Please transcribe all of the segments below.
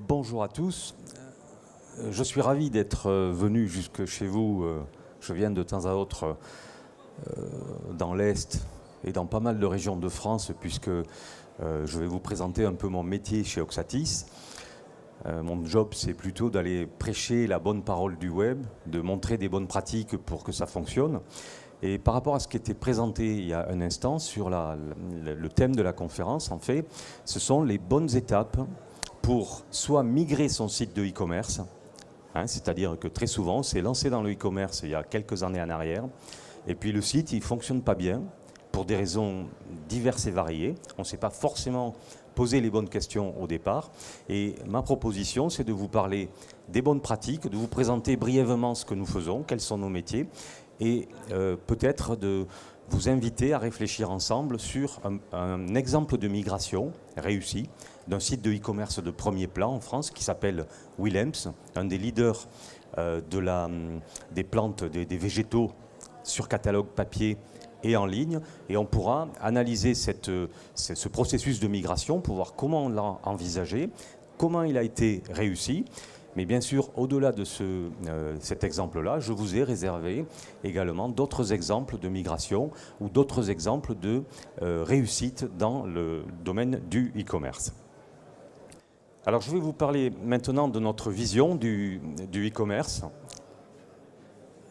Bonjour à tous. Je suis ravi d'être venu jusque chez vous. Je viens de temps à autre dans l'Est et dans pas mal de régions de France, puisque je vais vous présenter un peu mon métier chez Oxatis. Mon job, c'est plutôt d'aller prêcher la bonne parole du web, de montrer des bonnes pratiques pour que ça fonctionne. Et par rapport à ce qui était présenté il y a un instant sur le thème de la conférence, en fait, ce sont les bonnes étapes pour soit migrer son site de e-commerce, c'est-à-dire que très souvent, on s'est lancé dans le e-commerce il y a quelques années en arrière, et puis le site, il ne fonctionne pas bien, pour des raisons diverses et variées. On ne s'est pas forcément posé les bonnes questions au départ. Et ma proposition, c'est de vous parler des bonnes pratiques, de vous présenter brièvement ce que nous faisons, quels sont nos métiers, et peut-être de vous inviter à réfléchir ensemble sur un exemple de migration réussi d'un site de e-commerce de premier plan en France qui s'appelle Willems, un des leaders des plantes, des végétaux sur catalogue papier et en ligne. Et on pourra analyser ce processus de migration pour voir comment on l'a envisagé, comment il a été réussi. Mais bien sûr, au-delà de cet exemple-là, je vous ai réservé également d'autres exemples de migration ou d'autres exemples de réussite dans le domaine du e-commerce. Alors, je vais vous parler maintenant de notre vision du e-commerce.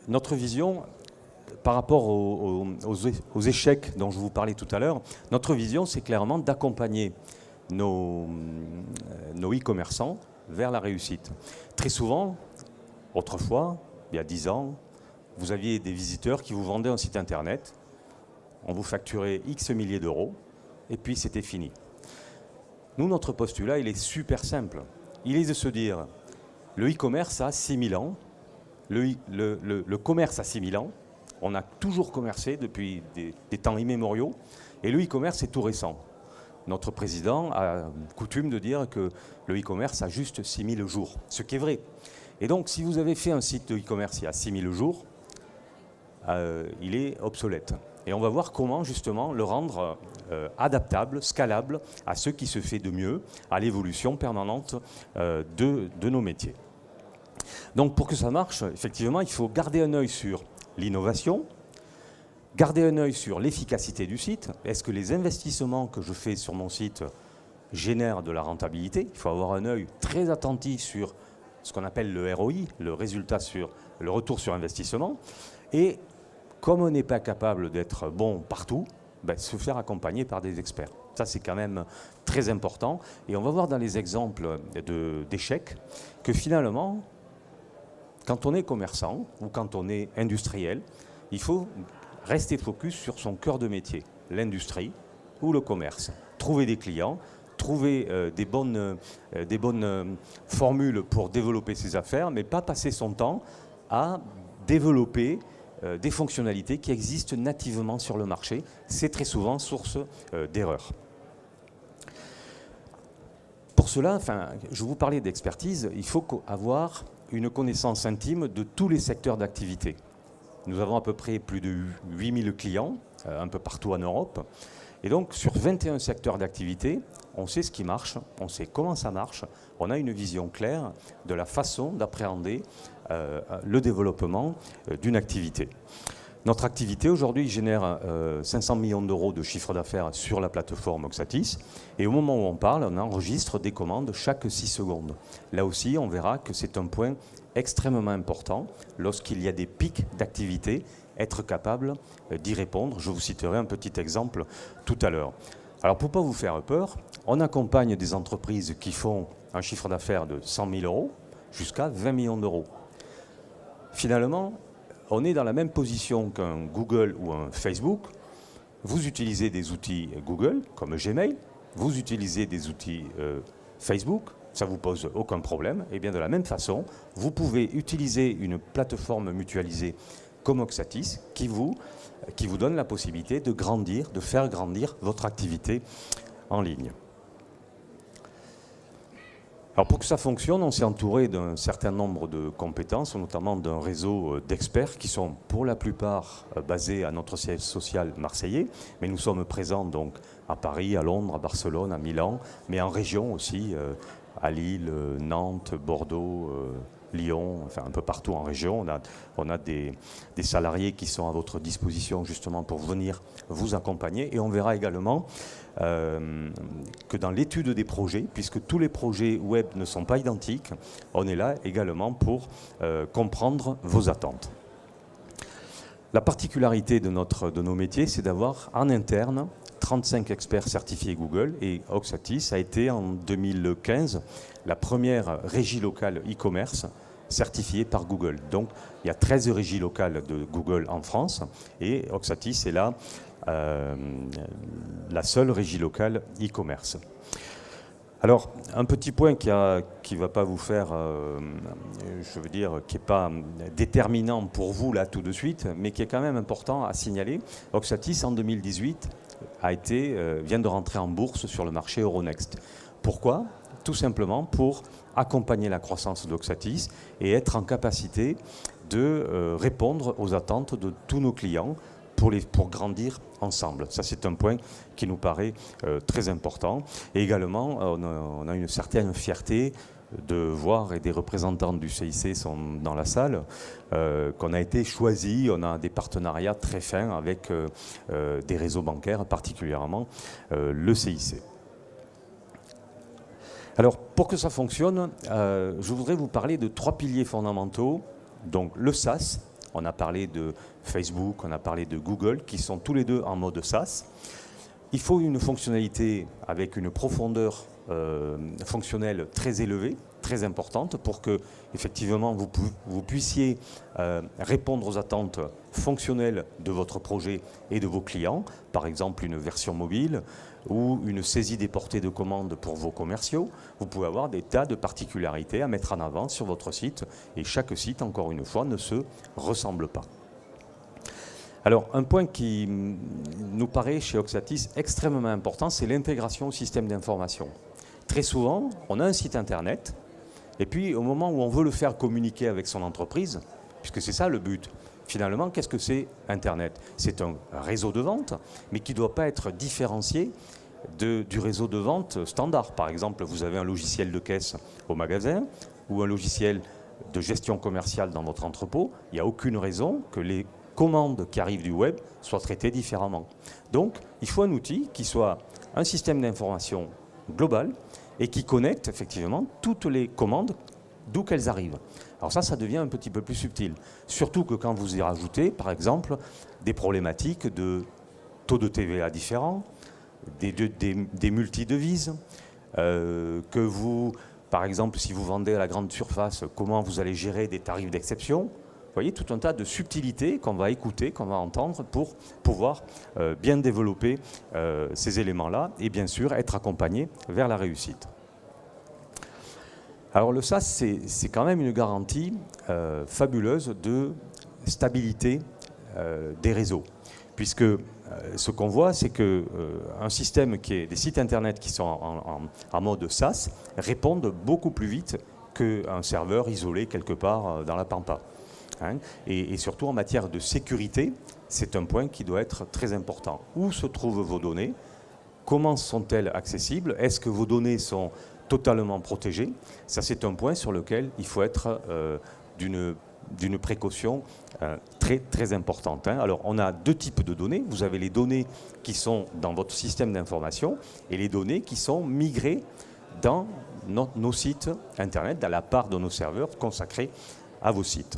Notre vision, par rapport aux échecs dont je vous parlais tout à l'heure, notre vision, c'est clairement d'accompagner nos e-commerçants vers la réussite. Très souvent, autrefois, il y a 10 ans, vous aviez des visiteurs qui vous vendaient un site internet, on vous facturait X milliers d'euros, et puis c'était fini. Nous, notre postulat, il est super simple. Il est de se dire, le e-commerce a 6000 ans, le commerce a 6000 ans, on a toujours commercé depuis des temps immémoriaux, et le e-commerce est tout récent. Notre président a coutume de dire que le e-commerce a juste 6000 jours, ce qui est vrai. Et donc, si vous avez fait un site de e-commerce il y a 6000 jours, il est obsolète. Et on va voir comment, justement, le rendre adaptable, scalable à ce qui se fait de mieux, à l'évolution permanente de nos métiers. Donc, pour que ça marche, effectivement, il faut garder un œil sur l'innovation, garder un œil sur l'efficacité du site. Est-ce que les investissements que je fais sur mon site génèrent de la rentabilité? Il faut avoir un œil très attentif sur ce qu'on appelle le ROI, le retour sur investissement. Et comme on n'est pas capable d'être bon partout, se faire accompagner par des experts. Ça, c'est quand même très important. Et on va voir dans les exemples d'échecs que finalement, quand on est commerçant ou quand on est industriel, il faut rester focus sur son cœur de métier, l'industrie ou le commerce. Trouver des clients, trouver des bonnes formules pour développer ses affaires, mais pas passer son temps à développer des fonctionnalités qui existent nativement sur le marché. C'est très souvent source d'erreurs. Pour cela, je vous parlais d'expertise, il faut avoir une connaissance intime de tous les secteurs d'activité. Nous avons à peu près plus de 8000 clients, un peu partout en Europe. Et donc, sur 21 secteurs d'activité, on sait ce qui marche, on sait comment ça marche, on a une vision claire de la façon d'appréhender le développement d'une activité. Notre activité, aujourd'hui, génère 500 millions d'euros de chiffre d'affaires sur la plateforme Oxatis. Et au moment où on parle, on enregistre des commandes chaque 6 secondes. Là aussi, on verra que c'est un point extrêmement important lorsqu'il y a des pics d'activité, être capable d'y répondre. Je vous citerai un petit exemple tout à l'heure. Alors, pour ne pas vous faire peur, on accompagne des entreprises qui font un chiffre d'affaires de 100 000 euros jusqu'à 20 millions d'euros. Finalement, on est dans la même position qu'un Google ou un Facebook. Vous utilisez des outils Google, comme Gmail, vous utilisez des outils Facebook, ça ne vous pose aucun problème. Et bien de la même façon, vous pouvez utiliser une plateforme mutualisée comme Oxatis qui vous donne la possibilité de grandir, de faire grandir votre activité en ligne. Alors pour que ça fonctionne, on s'est entouré d'un certain nombre de compétences, notamment d'un réseau d'experts qui sont pour la plupart basés à notre siège social marseillais, mais nous sommes présents donc à Paris, à Londres, à Barcelone, à Milan, mais en région aussi, à Lille, Nantes, Bordeaux, Lyon, enfin un peu partout en région. On a des salariés qui sont à votre disposition justement pour venir vous accompagner. Et on verra également que dans l'étude des projets, puisque tous les projets web ne sont pas identiques, on est là également pour comprendre vos attentes. La particularité de nos métiers, c'est d'avoir en interne 35 experts certifiés Google, et Oxatis a été en 2015 la première régie locale e-commerce certifiée par Google. Donc il y a 13 régies locales de Google en France, et Oxatis est là la seule régie locale e-commerce. Alors, un petit point qui ne va pas vous faire, je veux dire, qui n'est pas déterminant pour vous là tout de suite, mais qui est quand même important à signaler. Oxatis, en 2018, vient de rentrer en bourse sur le marché Euronext. Pourquoi ? Tout simplement pour accompagner la croissance d'Oxatis et être en capacité de répondre aux attentes de tous nos clients pour grandir ensemble. Ça, c'est un point qui nous paraît très important. Et également, on a une certaine fierté de voir, et des représentants du CIC sont dans la salle, qu'on a été choisi. On a des partenariats très fins avec des réseaux bancaires, particulièrement le CIC. Alors, pour que ça fonctionne, je voudrais vous parler de 3 piliers fondamentaux. Donc, le SaaS. On a parlé de Facebook, on a parlé de Google, qui sont tous les deux en mode SaaS. Il faut une fonctionnalité avec une profondeur fonctionnelle très élevée, très importante, pour que effectivement vous puissiez répondre aux attentes fonctionnelles de votre projet et de vos clients. Par exemple, une version mobile ou une saisie des portées de commandes pour vos commerciaux. Vous pouvez avoir des tas de particularités à mettre en avant sur votre site, et chaque site, encore une fois, ne se ressemble pas. Alors, un point qui nous paraît chez Oxatis extrêmement important, c'est l'intégration au système d'information. Très souvent, on a un site internet, et puis au moment où on veut le faire communiquer avec son entreprise, puisque c'est ça le but, finalement, qu'est-ce que c'est Internet? C'est un réseau de vente, mais qui ne doit pas être différencié du réseau de vente standard. Par exemple, vous avez un logiciel de caisse au magasin ou un logiciel de gestion commerciale dans votre entrepôt. Il n'y a aucune raison que les commandes qui arrivent du web soient traitées différemment. Donc, il faut un outil qui soit un système d'information global et qui connecte effectivement toutes les commandes d'où qu'elles arrivent. Alors ça devient un petit peu plus subtil. Surtout que quand vous y rajoutez, par exemple, des problématiques de taux de TVA différents, des multidevises, que vous, par exemple, si vous vendez à la grande surface, comment vous allez gérer des tarifs d'exception. Vous voyez, tout un tas de subtilités qu'on va écouter, qu'on va entendre pour pouvoir bien développer ces éléments-là et bien sûr être accompagné vers la réussite. Alors le SaaS, c'est quand même une garantie fabuleuse de stabilité des réseaux, puisque ce qu'on voit, c'est qu'un système des sites internet qui sont en mode SaaS répondent beaucoup plus vite qu'un serveur isolé quelque part dans la pampa. Hein, et surtout en matière de sécurité, c'est un point qui doit être très important. Où se trouvent vos données? Comment sont-elles accessibles? Est-ce que vos données sont totalement protégées? Ça, c'est un point sur lequel il faut être d'une précaution très, très importante. Hein. Alors, on a 2 types de données. Vous avez les données qui sont dans votre système d'information et les données qui sont migrées dans nos sites Internet, dans la part de nos serveurs consacrés à vos sites.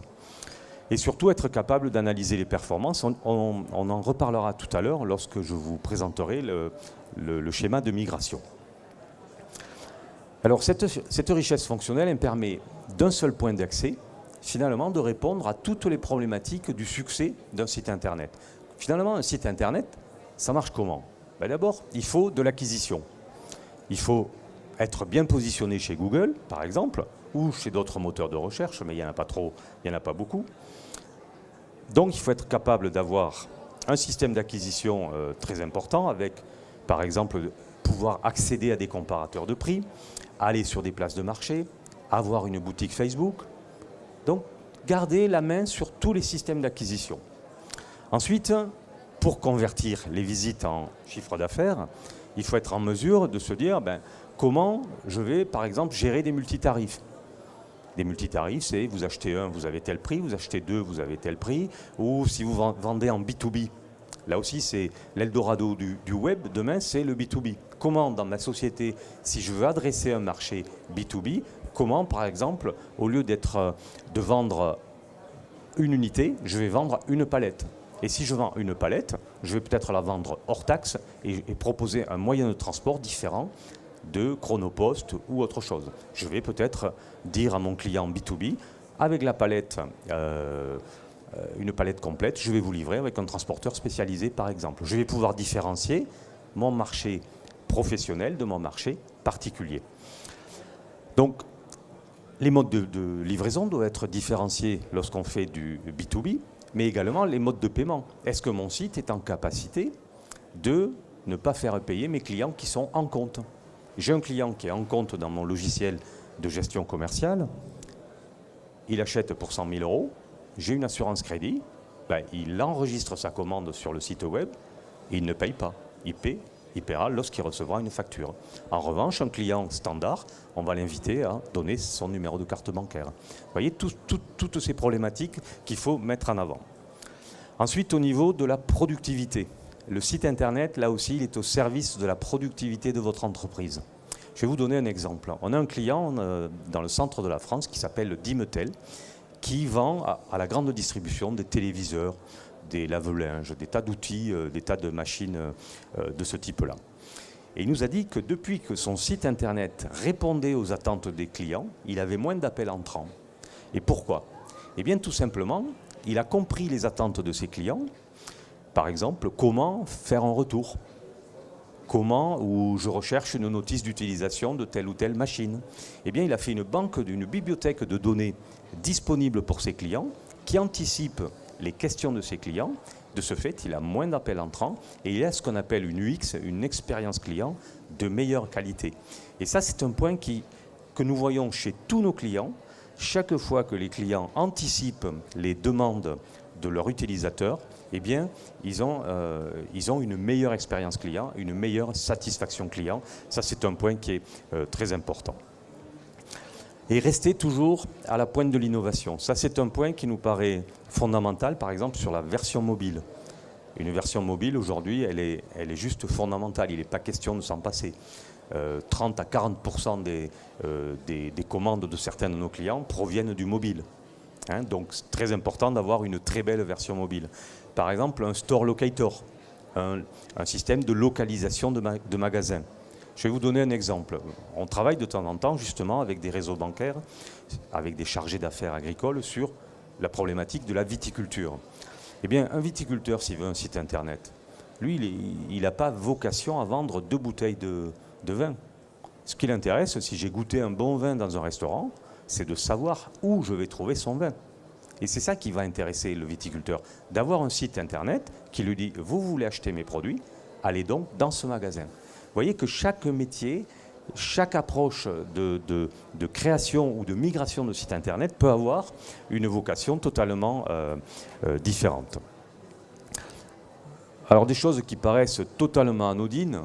Et surtout être capable d'analyser les performances. On en reparlera tout à l'heure lorsque je vous présenterai le schéma de migration. Alors cette richesse fonctionnelle, elle permet d'un seul point d'accès, finalement, de répondre à toutes les problématiques du succès d'un site Internet. Finalement, un site Internet, ça marche comment? D'abord, il faut de l'acquisition. Il faut être bien positionné chez Google, par exemple, ou chez d'autres moteurs de recherche, mais il n'y en a pas trop, il n'y en a pas beaucoup. Donc il faut être capable d'avoir un système d'acquisition très important avec, par exemple, pouvoir accéder à des comparateurs de prix, aller sur des places de marché, avoir une boutique Facebook. Donc garder la main sur tous les systèmes d'acquisition. Ensuite, pour convertir les visites en chiffre d'affaires, il faut être en mesure de se dire comment je vais, par exemple, gérer des multitarifs. Des multitarifs, c'est vous achetez un, vous avez tel prix, vous achetez deux, vous avez tel prix, ou si vous vendez en B2B, là aussi c'est l'Eldorado du web, demain c'est le B2B. Comment dans ma société, si je veux adresser un marché B2B, comment par exemple, au lieu de vendre une unité, je vais vendre une palette. Et si je vends une palette, je vais peut-être la vendre hors taxe et proposer un moyen de transport différent de Chronopost ou autre chose. Je vais peut-être dire à mon client B2B, avec la palette, une palette complète, je vais vous livrer avec un transporteur spécialisé par exemple. Je vais pouvoir différencier mon marché professionnel de mon marché particulier. Donc, les modes de livraison doivent être différenciés lorsqu'on fait du B2B, mais également les modes de paiement. Est-ce que mon site est en capacité de ne pas faire payer mes clients qui sont en compte ? J'ai un client qui est en compte dans mon logiciel de gestion commerciale, il achète pour 100 000 euros, j'ai une assurance crédit, il enregistre sa commande sur le site web et il ne paye pas. Il paiera lorsqu'il recevra une facture. En revanche, un client standard, on va l'inviter à donner son numéro de carte bancaire. Vous voyez, toutes ces problématiques qu'il faut mettre en avant. Ensuite, au niveau de la productivité. Le site internet, là aussi, il est au service de la productivité de votre entreprise. Je vais vous donner un exemple. On a un client dans le centre de la France qui s'appelle Dimetel, qui vend à la grande distribution des téléviseurs, des lave-linges, des tas d'outils, des tas de machines de ce type-là. Et il nous a dit que depuis que son site internet répondait aux attentes des clients, il avait moins d'appels entrants. Et pourquoi ? Eh bien, tout simplement, il a compris les attentes de ses clients. Par exemple, comment faire un retour ? Comment, où je recherche une notice d'utilisation de telle ou telle machine ? Eh bien, il a fait une bibliothèque de données disponible pour ses clients qui anticipe les questions de ses clients. De ce fait, il a moins d'appels entrants et il a ce qu'on appelle une UX, une expérience client de meilleure qualité. Et ça, c'est un point que nous voyons chez tous nos clients. Chaque fois que les clients anticipent les demandes de leurs utilisateurs, eh bien, ils ont une meilleure expérience client, une meilleure satisfaction client. Ça, c'est un point qui est très important. Et rester toujours à la pointe de l'innovation. Ça, c'est un point qui nous paraît fondamental, par exemple, sur la version mobile. Une version mobile, aujourd'hui, elle est juste fondamentale. Il n'est pas question de s'en passer. 30 à 40% des commandes de certains de nos clients proviennent du mobile. Donc, c'est très important d'avoir une très belle version mobile. Par exemple, un store locator, un système de localisation de magasins. Je vais vous donner un exemple. On travaille de temps en temps justement avec des réseaux bancaires, avec des chargés d'affaires agricoles sur la problématique de la viticulture. Eh bien, un viticulteur, s'il veut un site internet, lui, il n'a pas vocation à vendre 2 bouteilles de vin. Ce qui l'intéresse, si j'ai goûté un bon vin dans un restaurant, c'est de savoir où je vais trouver son vin. Et c'est ça qui va intéresser le viticulteur, d'avoir un site internet qui lui dit « Vous voulez acheter mes produits, allez donc dans ce magasin ». Vous voyez que chaque métier, chaque approche de création ou de migration de site internet peut avoir une vocation totalement différente. Alors des choses qui paraissent totalement anodines,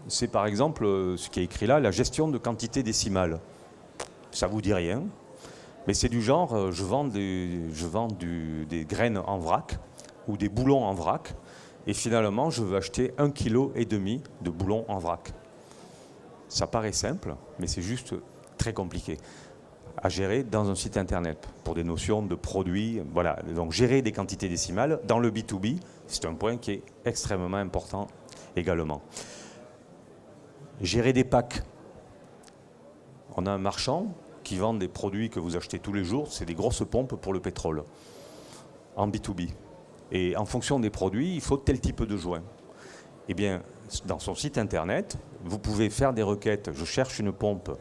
c'est par exemple ce qui est écrit là, la gestion de quantité décimale. Ça ne vous dit rien, mais c'est du genre, je vends des graines en vrac ou des boulons en vrac, et finalement, je veux acheter 1,5 kg de boulons en vrac. Ça paraît simple, mais c'est juste très compliqué à gérer dans un site internet pour des notions de produits. Voilà. Donc, gérer des quantités décimales dans le B2B, c'est un point qui est extrêmement important également. Gérer des packs. On a un marchand qui vend des produits que vous achetez tous les jours, c'est des grosses pompes pour le pétrole en B2B. Et en fonction des produits, il faut tel type de joint. Eh bien, dans son site internet, vous pouvez faire des requêtes. Je cherche une pompe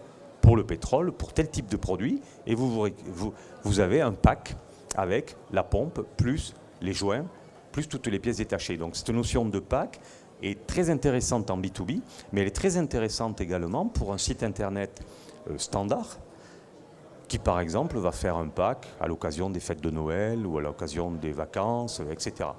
pour le pétrole, pour tel type de produit, et vous avez un pack avec la pompe, plus les joints, plus toutes les pièces détachées. Donc cette notion de pack est très intéressante en B2B, mais elle est très intéressante également pour un site internet standard, qui par exemple va faire un pack à l'occasion des fêtes de Noël ou à l'occasion des vacances, etc.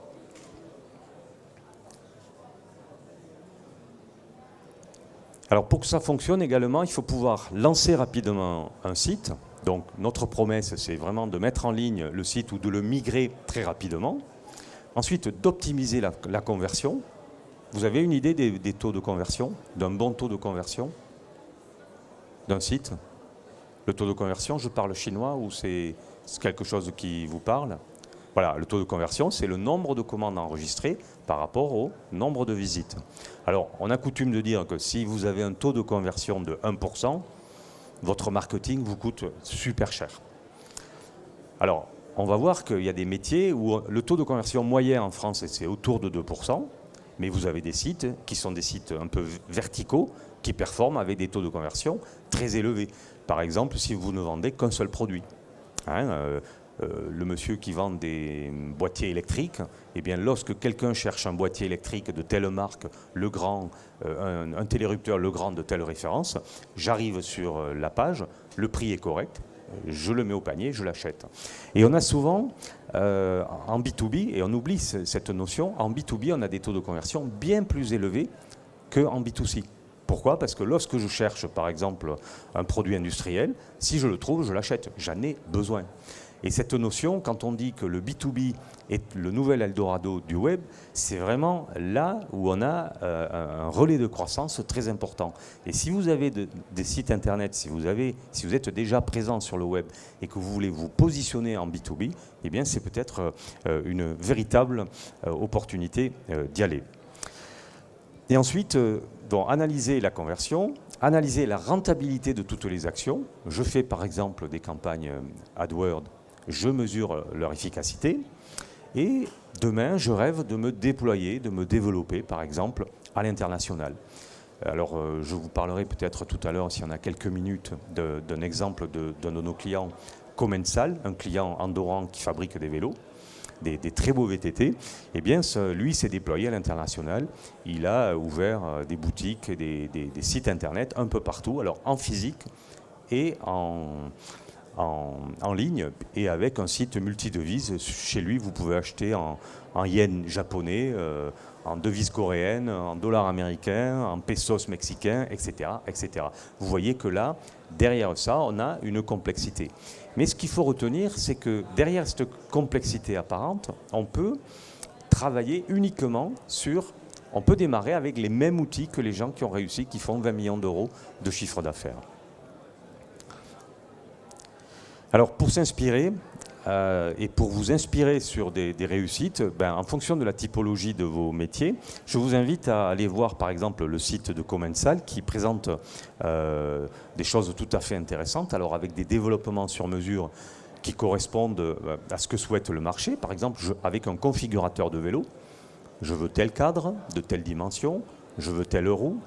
Alors pour que ça fonctionne également, il faut pouvoir lancer rapidement un site. Donc notre promesse, c'est vraiment de mettre en ligne le site ou de le migrer très rapidement. Ensuite, d'optimiser la conversion. Vous avez une idée des taux de conversion, d'un bon taux de conversion d'un site? Le taux de conversion, je parle chinois ou c'est quelque chose qui vous parle? Voilà, le taux de conversion, c'est le nombre de commandes enregistrées par rapport au nombre de visites. Alors, on a coutume de dire que si vous avez un taux de conversion de 1%, votre marketing vous coûte super cher. Alors, on va voir qu'il y a des métiers où le taux de conversion moyen en France, c'est autour de 2%, mais vous avez des sites qui sont des sites un peu verticaux, qui performent avec des taux de conversion très élevés. Par exemple, si vous ne vendez qu'un seul produit. Le monsieur qui vend des boîtiers électriques, eh bien, lorsque quelqu'un cherche un boîtier électrique de telle marque, Legrand, un télérupteur Legrand de telle référence, j'arrive sur la page, le prix est correct, je le mets au panier, je l'achète. Et on a souvent, en B2B, et on oublie cette notion, en B2B, on a des taux de conversion bien plus élevés qu'en B2C. Pourquoi? Parce que lorsque je cherche, par exemple, un produit industriel, si je le trouve, je l'achète. J'en ai besoin. Et cette notion, quand on dit que le B2B est le nouvel Eldorado du web, c'est vraiment là où on a un relais de croissance très important. Et si vous avez des sites internet, si vous êtes déjà présent sur le web et que vous voulez vous positionner en B2B, eh bien c'est peut-être une véritable opportunité d'y aller. Et ensuite, analyser la conversion, analyser la rentabilité de toutes les actions. Je fais par exemple des campagnes AdWords, je mesure leur efficacité et demain, je rêve de me déployer, de me développer, par exemple, à l'international. Alors, je vous parlerai peut-être tout à l'heure, si on a quelques minutes, d'un exemple d'un de nos clients, Commensal, un client andorran qui fabrique des vélos, des très beaux VTT. Eh bien, lui s'est déployé à l'international. Il a ouvert des boutiques, des sites internet un peu partout, alors en physique et en ligne et avec un site multidevises. Chez lui, vous pouvez acheter en yens japonais, en devises coréennes, en dollars américains, en pesos mexicains, etc., etc. Vous voyez que là, derrière ça, on a une complexité. Mais ce qu'il faut retenir, c'est que derrière cette complexité apparente, on peut travailler uniquement on peut démarrer avec les mêmes outils que les gens qui ont réussi, qui font 20 millions d'euros de chiffre d'affaires. Alors pour s'inspirer et pour vous inspirer sur des réussites, en fonction de la typologie de vos métiers, je vous invite à aller voir par exemple le site de Commensal qui présente des choses tout à fait intéressantes, alors avec des développements sur mesure qui correspondent à ce que souhaite le marché. Par exemple, avec un configurateur de vélo, je veux tel cadre, de telle dimension, je veux telle roue,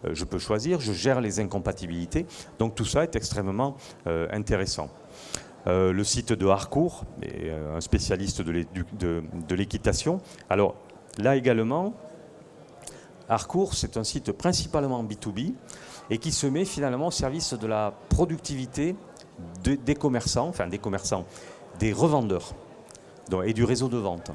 je peux choisir, je gère les incompatibilités. Donc tout ça est extrêmement intéressant. Le site de Harcourt, un spécialiste de l'équitation. Alors là également, Harcourt, c'est un site principalement B2B et qui se met finalement au service de la productivité des commerçants, des revendeurs et du réseau de vente.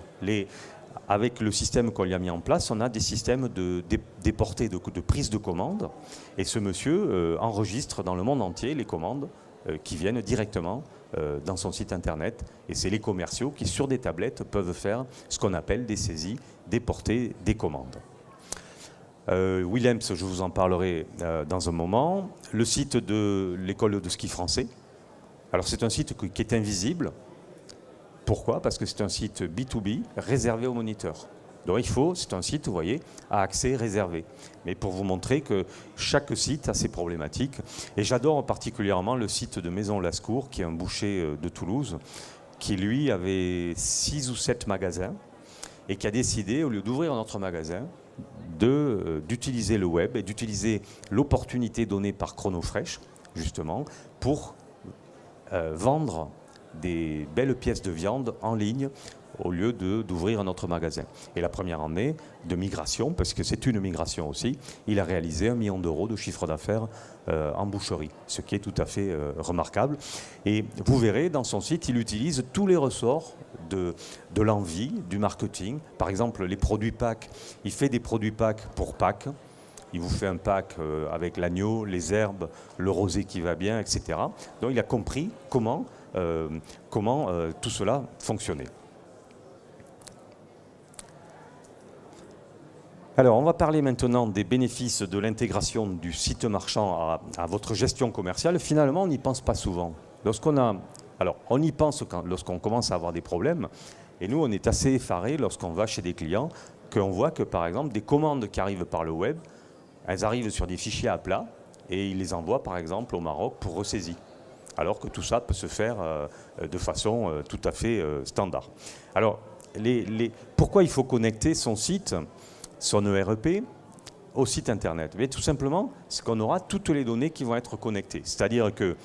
Avec le système qu'on y a mis en place, on a des systèmes de déportée, de prise de commande. Et ce monsieur enregistre dans le monde entier les commandes qui viennent directement dans son site internet. Et c'est les commerciaux qui, sur des tablettes, peuvent faire ce qu'on appelle des saisies, déporter des commandes. Willems, je vous en parlerai dans un moment. Le site de l'école de ski français. Alors c'est un site qui est invisible. Pourquoi? Parce que c'est un site B2B réservé aux moniteurs. Donc c'est un site, vous voyez, à accès réservé. Mais pour vous montrer que chaque site a ses problématiques. Et j'adore particulièrement le site de Maison Lascours, qui est un boucher de Toulouse, qui lui avait 6 ou 7 magasins et qui a décidé, au lieu d'ouvrir un autre magasin, d'utiliser le web et d'utiliser l'opportunité donnée par Chronofresh, justement, pour vendre des belles pièces de viande en ligne au lieu d'ouvrir un autre magasin. Et la première année de migration, parce que c'est une migration aussi, il a réalisé 1 million d'euros de chiffre d'affaires en boucherie, ce qui est tout à fait remarquable. Et vous verrez, dans son site, il utilise tous les ressorts de l'envie, du marketing. Par exemple, les produits Pâques, il fait des produits Pâques pour Pâques. il vous fait un pack avec l'agneau, les herbes, le rosé qui va bien, etc. Donc il a compris comment tout cela fonctionnait. Alors, on va parler maintenant des bénéfices de l'intégration du site marchand à votre gestion commerciale. Finalement, on n'y pense pas souvent. On y pense lorsqu'on commence à avoir des problèmes. Et nous, on est assez effarés lorsqu'on va chez des clients, qu'on voit que, par exemple, des commandes qui arrivent par le web, elles arrivent sur des fichiers à plat et ils les envoient, par exemple, au Maroc pour ressaisie. Alors que tout ça peut se faire de façon tout à fait standard. Alors, pourquoi il faut connecter son site, son ERP, au site Internet? Mais tout simplement, c'est qu'on aura toutes les données qui vont être connectées. C'est-à-dire que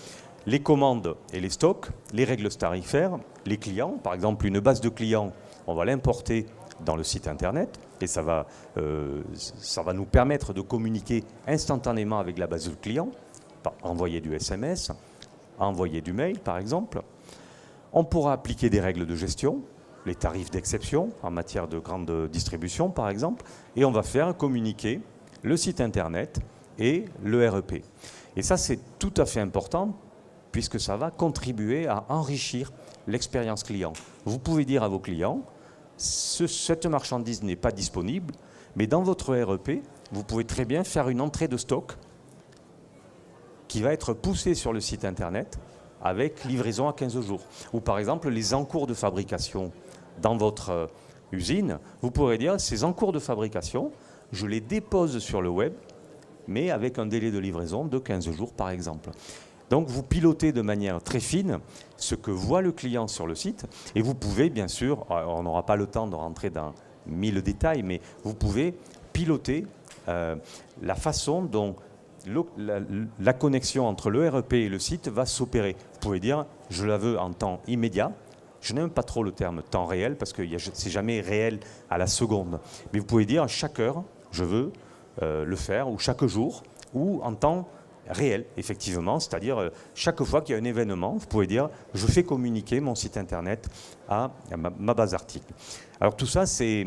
les commandes et les stocks, les règles tarifaires, les clients, par exemple une base de clients, on va l'importer dans le site Internet et ça va nous permettre de communiquer instantanément avec la base de clients, envoyer du SMS, envoyer du mail par exemple. On pourra appliquer des règles de gestion, les tarifs d'exception en matière de grande distribution par exemple, et on va faire communiquer le site Internet et le REP. Et ça c'est tout à fait important puisque ça va contribuer à enrichir l'expérience client. Vous pouvez dire à vos clients, cette marchandise n'est pas disponible, mais dans votre REP, vous pouvez très bien faire une entrée de stock qui va être poussée sur le site Internet avec livraison à 15 jours. Ou par exemple, les encours de fabrication dans votre usine, vous pourrez dire, ces encours de fabrication, je les dépose sur le web, mais avec un délai de livraison de 15 jours par exemple. Donc vous pilotez de manière très fine ce que voit le client sur le site et vous pouvez bien sûr, on n'aura pas le temps de rentrer dans 1000 détails, mais vous pouvez piloter la façon dont la connexion entre le REP et le site va s'opérer. Vous pouvez dire, je la veux en temps immédiat. Je n'aime pas trop le terme temps réel parce que c'est jamais réel à la seconde. Mais vous pouvez dire, chaque heure, je veux le faire, ou chaque jour, ou en temps réel, effectivement, c'est-à-dire chaque fois qu'il y a un événement, vous pouvez dire je fais communiquer mon site internet à ma base d'articles. Alors tout ça, ça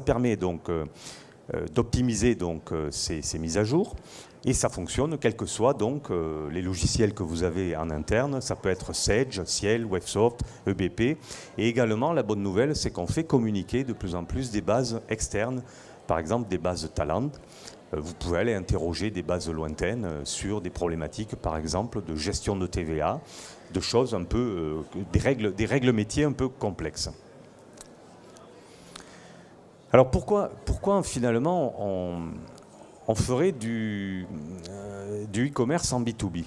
permet donc d'optimiser donc ces mises à jour et ça fonctionne quels que soient donc les logiciels que vous avez en interne. Ça peut être Sage, Ciel, Websoft, EBP et également la bonne nouvelle, c'est qu'on fait communiquer de plus en plus des bases externes, par exemple des bases Talend. Vous pouvez aller interroger des bases lointaines sur des problématiques, par exemple, de gestion de TVA, de choses un peu, des règles métiers un peu complexes. Alors pourquoi finalement on ferait du e-commerce en B2B?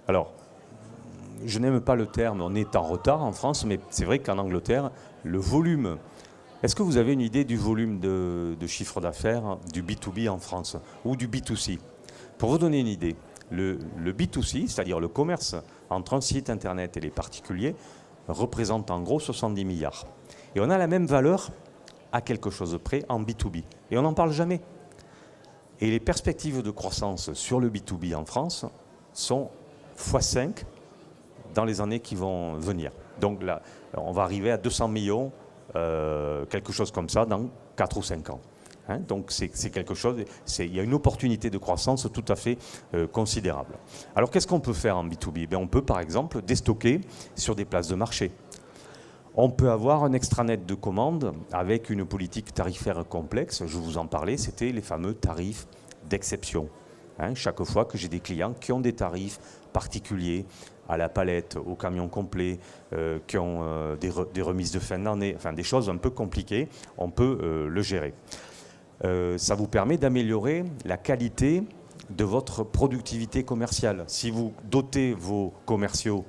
Alors, je n'aime pas le terme, on est en retard en France, mais c'est vrai qu'en Angleterre, le volume... Est-ce que vous avez une idée du volume de chiffre d'affaires du B2B en France ou du B2C? Pour vous donner une idée, le B2C, c'est-à-dire le commerce entre un site internet et les particuliers, représente en gros 70 milliards. Et on a la même valeur à quelque chose près en B2B. Et on n'en parle jamais. Et les perspectives de croissance sur le B2B en France sont x5 dans les années qui vont venir. Donc là, on va arriver à 200 millions quelque chose comme ça dans 4 ou 5 ans. Hein, donc c'est quelque chose, il y a une opportunité de croissance tout à fait considérable. Alors qu'est-ce qu'on peut faire en B2B? On peut par exemple déstocker sur des places de marché. On peut avoir un extranet de commande avec une politique tarifaire complexe. Je vous en parlais, c'était les fameux tarifs d'exception. Hein, chaque fois que j'ai des clients qui ont des tarifs particuliers, à la palette, au camion complet, qui ont des remises de fin d'année, enfin des choses un peu compliquées, on peut le gérer. Ça vous permet d'améliorer la qualité de votre productivité commerciale. Si vous dotez vos commerciaux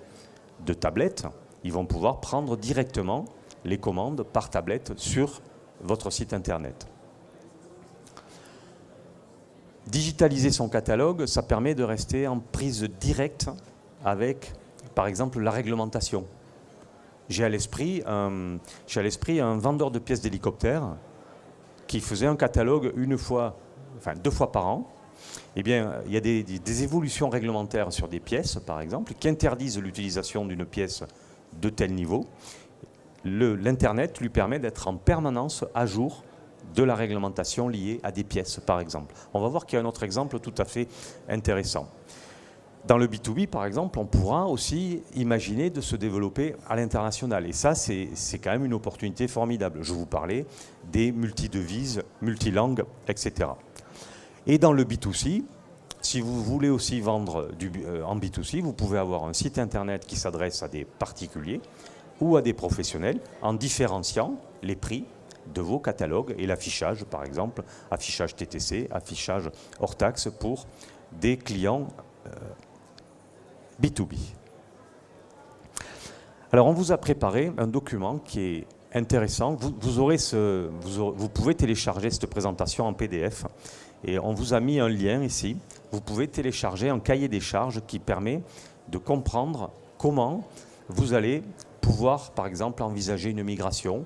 de tablettes, ils vont pouvoir prendre directement les commandes par tablette sur votre site internet. Digitaliser son catalogue, ça permet de rester en prise directe avec, par exemple, la réglementation. J'ai à l'esprit un vendeur de pièces d'hélicoptère qui faisait un catalogue 2 fois par an. Eh bien, il y a des évolutions réglementaires sur des pièces, par exemple, qui interdisent l'utilisation d'une pièce de tel niveau. L'Internet lui permet d'être en permanence à jour de la réglementation liée à des pièces, par exemple. On va voir qu'il y a un autre exemple tout à fait intéressant. Dans le B2B, par exemple, on pourra aussi imaginer de se développer à l'international. Et ça, c'est quand même une opportunité formidable. Je vous parlais des multidevises, multilangues, etc. Et dans le B2C, si vous voulez aussi vendre en B2C, vous pouvez avoir un site internet qui s'adresse à des particuliers ou à des professionnels en différenciant les prix de vos catalogues et l'affichage, par exemple, affichage TTC, affichage hors taxe pour des clients B2B. Alors, on vous a préparé un document qui est intéressant. Vous pouvez télécharger cette présentation en PDF et on vous a mis un lien ici. Vous pouvez télécharger un cahier des charges qui permet de comprendre comment vous allez pouvoir, par exemple, envisager une migration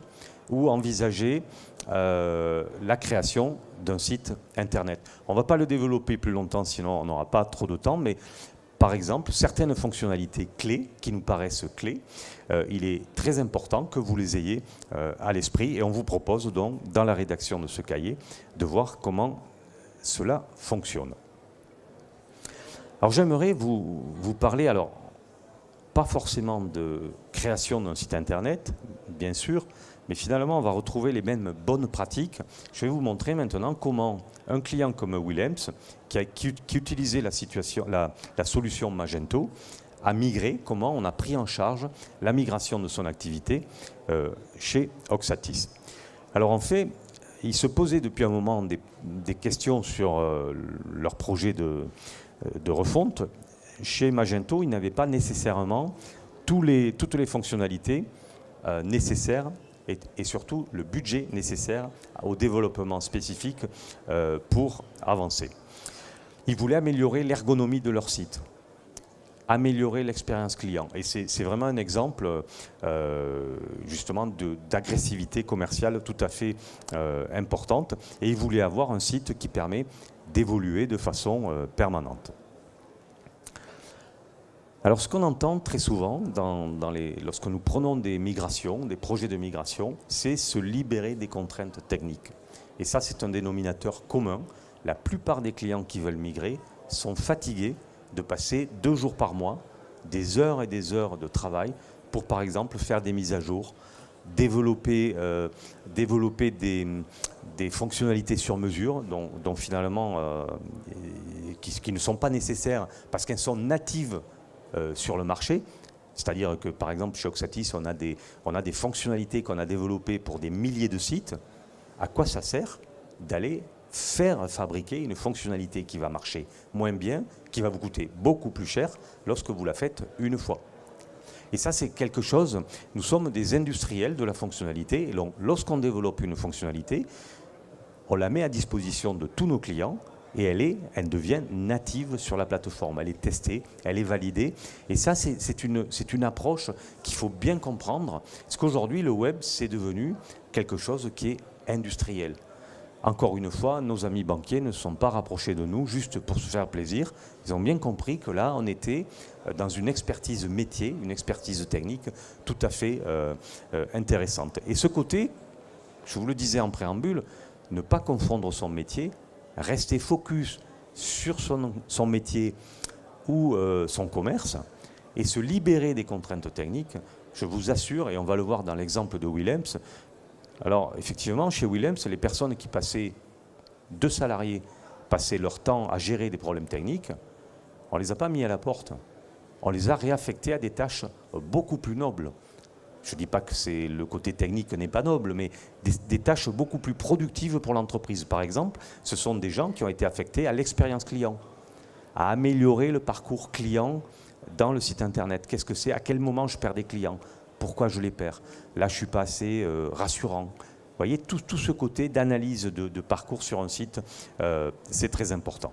ou envisager la création d'un site Internet. On ne va pas le développer plus longtemps, sinon on n'aura pas trop de temps, mais par exemple, certaines fonctionnalités clés qui nous paraissent clés, il est très important que vous les ayez à l'esprit et on vous propose donc, dans la rédaction de ce cahier, de voir comment cela fonctionne. Alors j'aimerais vous parler, alors pas forcément de création d'un site Internet, bien sûr, mais finalement on va retrouver les mêmes bonnes pratiques. Je vais vous montrer maintenant comment un client comme Willems, qui utilisait la solution Magento, a migré, comment on a pris en charge la migration de son activité chez Oxatis. Alors en fait, ils se posaient depuis un moment des questions sur leur projet de refonte. Chez Magento, ils n'avaient pas nécessairement toutes les fonctionnalités nécessaires et surtout le budget nécessaire au développement spécifique pour avancer. Ils voulaient améliorer l'ergonomie de leur site, améliorer l'expérience client. Et c'est vraiment un exemple justement d'agressivité commerciale tout à fait importante. Et ils voulaient avoir un site qui permet d'évoluer de façon permanente. Alors ce qu'on entend très souvent lorsque nous prenons des migrations, des projets de migration, c'est se libérer des contraintes techniques. Et ça, c'est un dénominateur commun. La plupart des clients qui veulent migrer sont fatigués de passer 2 jours par mois, des heures et des heures de travail pour, par exemple, faire des mises à jour, développer des fonctionnalités sur mesure dont finalement, qui ne sont pas nécessaires parce qu'elles sont natives sur le marché. C'est-à-dire que, par exemple, chez Oxatis, on a des fonctionnalités qu'on a développées pour des milliers de sites. À quoi ça sert d'aller faire fabriquer une fonctionnalité qui va marcher moins bien, qui va vous coûter beaucoup plus cher lorsque vous la faites une fois? Et ça, c'est quelque chose, nous sommes des industriels de la fonctionnalité, et donc, lorsqu'on développe une fonctionnalité, on la met à disposition de tous nos clients, et elle devient native sur la plateforme. Elle est testée, elle est validée. Et ça, c'est une approche qu'il faut bien comprendre. Parce qu'aujourd'hui, le web, c'est devenu quelque chose qui est industriel. Encore une fois, nos amis banquiers ne se sont pas rapprochés de nous juste pour se faire plaisir. Ils ont bien compris que là, on était dans une expertise métier, une expertise technique tout à fait intéressante. Et ce côté, je vous le disais en préambule, ne pas confondre son métier, rester focus sur son métier ou son commerce et se libérer des contraintes techniques, je vous assure, et on va le voir dans l'exemple de Willems. Alors effectivement, chez Willems, les personnes qui passaient, 2 salariés, passaient leur temps à gérer des problèmes techniques, on ne les a pas mis à la porte. On les a réaffectés à des tâches beaucoup plus nobles. Je ne dis pas que le côté technique n'est pas noble, mais des tâches beaucoup plus productives pour l'entreprise. Par exemple, ce sont des gens qui ont été affectés à l'expérience client, à améliorer le parcours client dans le site Internet. Qu'est-ce que c'est? À quel moment je perds des clients? Pourquoi je les perds? Là, je ne suis pas assez rassurant. Vous voyez, tout ce côté d'analyse de parcours sur un site, c'est très important.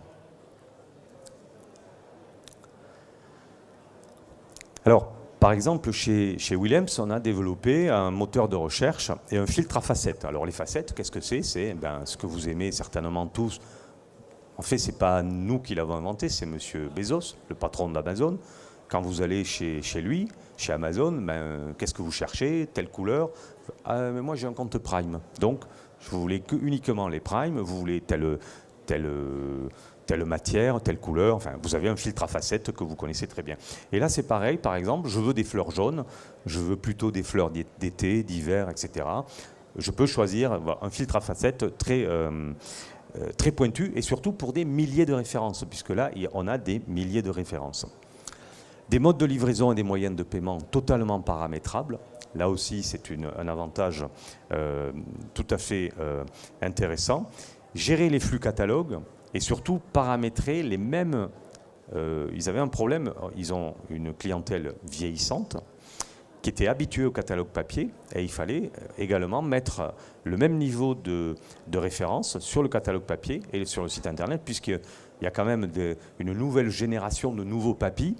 Alors, par exemple, chez Willems, on a développé un moteur de recherche et un filtre à facettes. Alors les facettes, qu'est-ce que c'est? C'est ce que vous aimez certainement tous. En fait, ce n'est pas nous qui l'avons inventé, c'est M. Bezos, le patron d'Amazon. Quand vous allez chez lui, chez Amazon, qu'est-ce que vous cherchez? Telle couleur? Mais moi, j'ai un compte Prime. Donc, vous voulez uniquement les primes, vous voulez telle matière, telle couleur, enfin, vous avez un filtre à facettes que vous connaissez très bien. Et là, c'est pareil, par exemple, je veux des fleurs jaunes, je veux plutôt des fleurs d'été, d'hiver, etc. Je peux choisir un filtre à facettes très pointu, et surtout pour des milliers de références, puisque là, on a des milliers de références. Des modes de livraison et des moyens de paiement totalement paramétrables. Là aussi, c'est un avantage tout à fait intéressant. Gérer les flux catalogues et surtout paramétrer les mêmes... ils avaient un problème, ils ont une clientèle vieillissante qui était habituée au catalogue papier et il fallait également mettre le même niveau de référence sur le catalogue papier et sur le site internet, puisqu'il y a quand même une nouvelle génération de nouveaux papis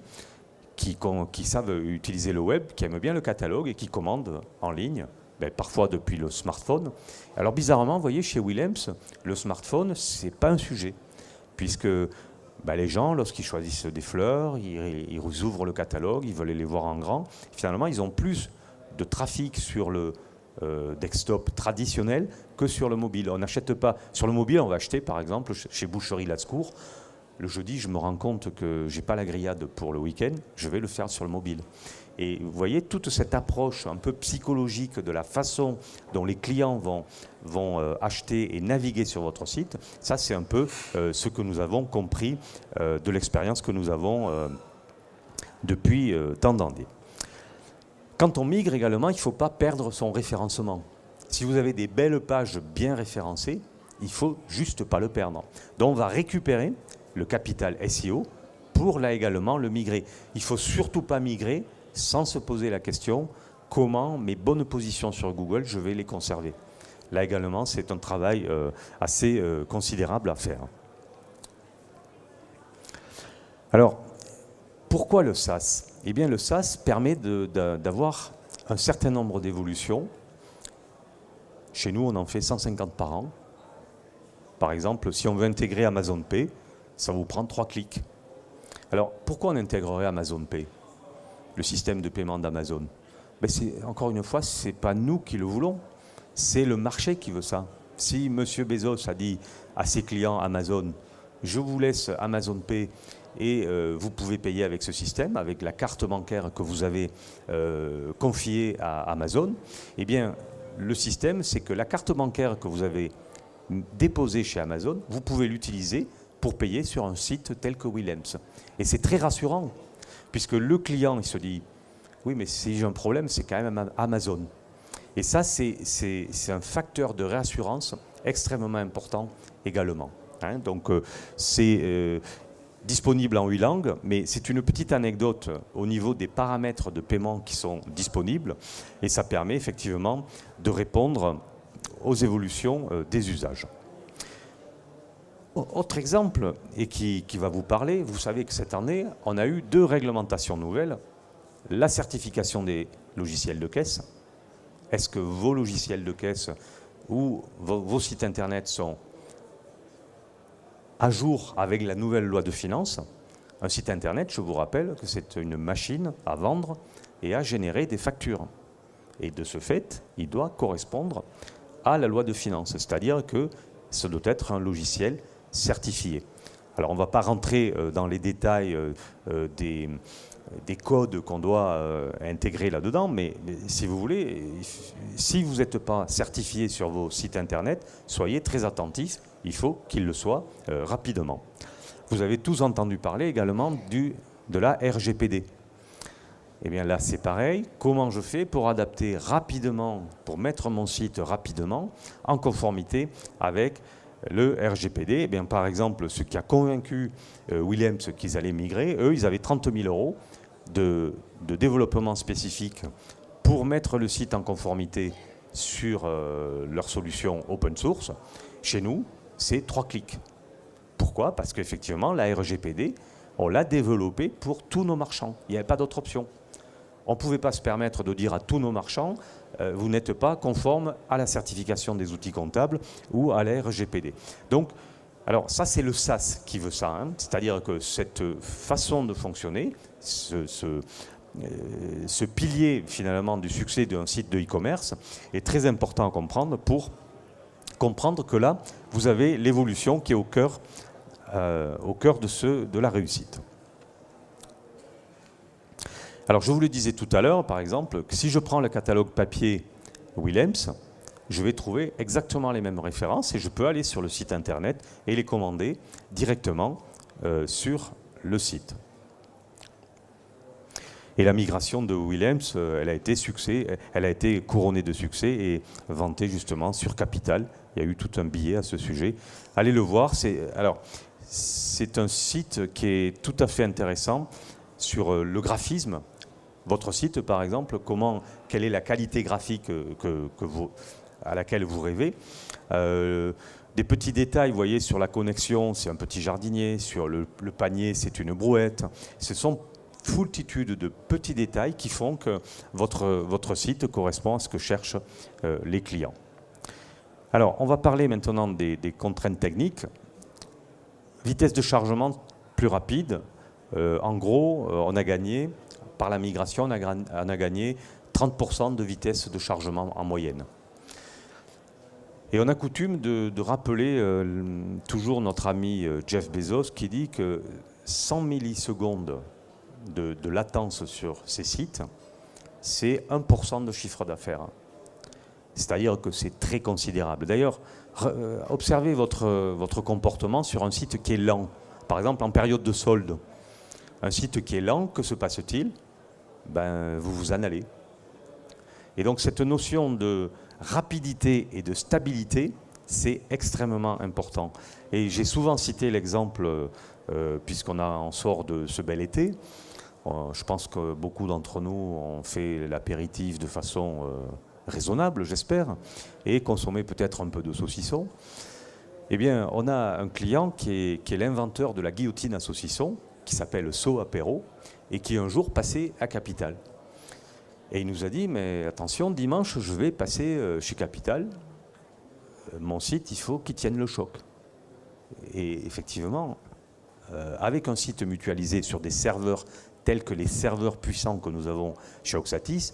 qui savent utiliser le web, qui aiment bien le catalogue et qui commandent en ligne, parfois depuis le smartphone. Alors bizarrement, vous voyez, chez Willems, le smartphone, ce n'est pas un sujet, puisque les gens, lorsqu'ils choisissent des fleurs, ils ouvrent le catalogue, ils veulent les voir en grand. Finalement, ils ont plus de trafic sur le desktop traditionnel que sur le mobile. On n'achète pas. Sur le mobile, on va acheter, par exemple, chez Boucherie Lascours. Le jeudi, je me rends compte que je n'ai pas la grillade pour le week-end, je vais le faire sur le mobile. Et vous voyez, toute cette approche un peu psychologique de la façon dont les clients vont acheter et naviguer sur votre site, ça c'est un peu ce que nous avons compris de l'expérience que nous avons depuis tant d'années. Quand on migre également, il ne faut pas perdre son référencement. Si vous avez des belles pages bien référencées, il ne faut juste pas le perdre. Donc on va récupérer le capital SEO pour là également le migrer. Il ne faut surtout pas migrer sans se poser la question comment mes bonnes positions sur Google, je vais les conserver. Là également, c'est un travail assez considérable à faire. Alors, pourquoi le SaaS? Eh bien, le SaaS permet d'avoir un certain nombre d'évolutions. Chez nous, on en fait 150 par an. Par exemple, si on veut intégrer Amazon Pay, ça vous prend 3 clics. Alors, pourquoi on intégrerait Amazon Pay, le système de paiement d'Amazon? Encore une fois, ce n'est pas nous qui le voulons, c'est le marché qui veut ça. Si M. Bezos a dit à ses clients Amazon, je vous laisse Amazon Pay et vous pouvez payer avec ce système, avec la carte bancaire que vous avez confiée à Amazon, eh bien, le système, c'est que la carte bancaire que vous avez déposée chez Amazon, vous pouvez l'utiliser pour payer sur un site tel que Willems. Et c'est très rassurant, puisque le client, il se dit, oui, mais si j'ai un problème, c'est quand même Amazon. Et ça, c'est un facteur de réassurance extrêmement important également. Hein. Donc, c'est disponible en 8 langues, mais c'est une petite anecdote au niveau des paramètres de paiement qui sont disponibles, et ça permet effectivement de répondre aux évolutions des usages. Autre exemple, et qui va vous parler, vous savez que cette année, on a eu 2 réglementations nouvelles. La certification des logiciels de caisse. Est-ce que vos logiciels de caisse ou vos sites internet sont à jour avec la nouvelle loi de finances? Un site internet, je vous rappelle que c'est une machine à vendre et à générer des factures. Et de ce fait, il doit correspondre à la loi de finances, c'est-à-dire que ce doit être un logiciel certifié. Alors on ne va pas rentrer dans les détails des codes qu'on doit intégrer là-dedans, mais si vous voulez, si vous n'êtes pas certifié sur vos sites internet, soyez très attentifs, il faut qu'il le soit rapidement. Vous avez tous entendu parler également de la RGPD. Eh bien là, c'est pareil. Comment je fais pour adapter rapidement, pour mettre mon site rapidement en conformité avec le RGPD? Eh bien, par exemple, ce qui a convaincu Willems qu'ils allaient migrer, eux, ils avaient 30 000 € de développement spécifique pour mettre le site en conformité sur leur solution open source. Chez nous, c'est 3 clics. Pourquoi? Parce qu'effectivement, la RGPD, on l'a développée pour tous nos marchands. Il n'y avait pas d'autre option. On ne pouvait pas se permettre de dire à tous nos marchands vous n'êtes pas conforme à la certification des outils comptables ou à la RGPD. Donc, alors ça c'est le SaaS qui veut ça, hein. C'est-à-dire que cette façon de fonctionner, ce pilier finalement du succès d'un site de e-commerce est très important à comprendre pour comprendre que là, vous avez l'évolution qui est au cœur de la réussite. Alors, je vous le disais tout à l'heure, par exemple, que si je prends le catalogue papier Willems, je vais trouver exactement les mêmes références et je peux aller sur le site internet et les commander directement sur le site. Et la migration de Willems, elle a été couronnée de succès et vantée justement sur Capital. Il y a eu tout un billet à ce sujet. Allez le voir. C'est un site qui est tout à fait intéressant sur le graphisme. Votre site, par exemple, quelle est la qualité graphique à laquelle vous rêvez. Des petits détails, vous voyez, sur la connexion, c'est un petit jardinier, sur le panier, c'est une brouette. Ce sont foultitude de petits détails qui font que votre site correspond à ce que cherchent les clients. Alors, on va parler maintenant des contraintes techniques. Vitesse de chargement plus rapide. En gros, on a gagné, par la migration, on a gagné 30% de vitesse de chargement en moyenne. Et on a coutume de rappeler toujours notre ami Jeff Bezos qui dit que 100 millisecondes de latence sur ces sites, c'est 1% de chiffre d'affaires. C'est-à-dire que c'est très considérable. D'ailleurs, observez votre comportement sur un site qui est lent. Par exemple, en période de solde, un site qui est lent, que se passe-t-il? Vous vous en allez. Et donc cette notion de rapidité et de stabilité, c'est extrêmement important. Et j'ai souvent cité l'exemple, puisqu'on sort de ce bel été. Je pense que beaucoup d'entre nous ont fait l'apéritif de façon raisonnable, j'espère, et consommé peut-être un peu de saucisson. Eh bien, on a un client qui est l'inventeur de la guillotine à saucisson, qui s'appelle So Apéro, et qui un jour passait à Capital. Et il nous a dit, mais attention, dimanche, je vais passer chez Capital. Mon site, il faut qu'il tienne le choc. Et effectivement, avec un site mutualisé sur des serveurs tels que les serveurs puissants que nous avons chez Oxatis,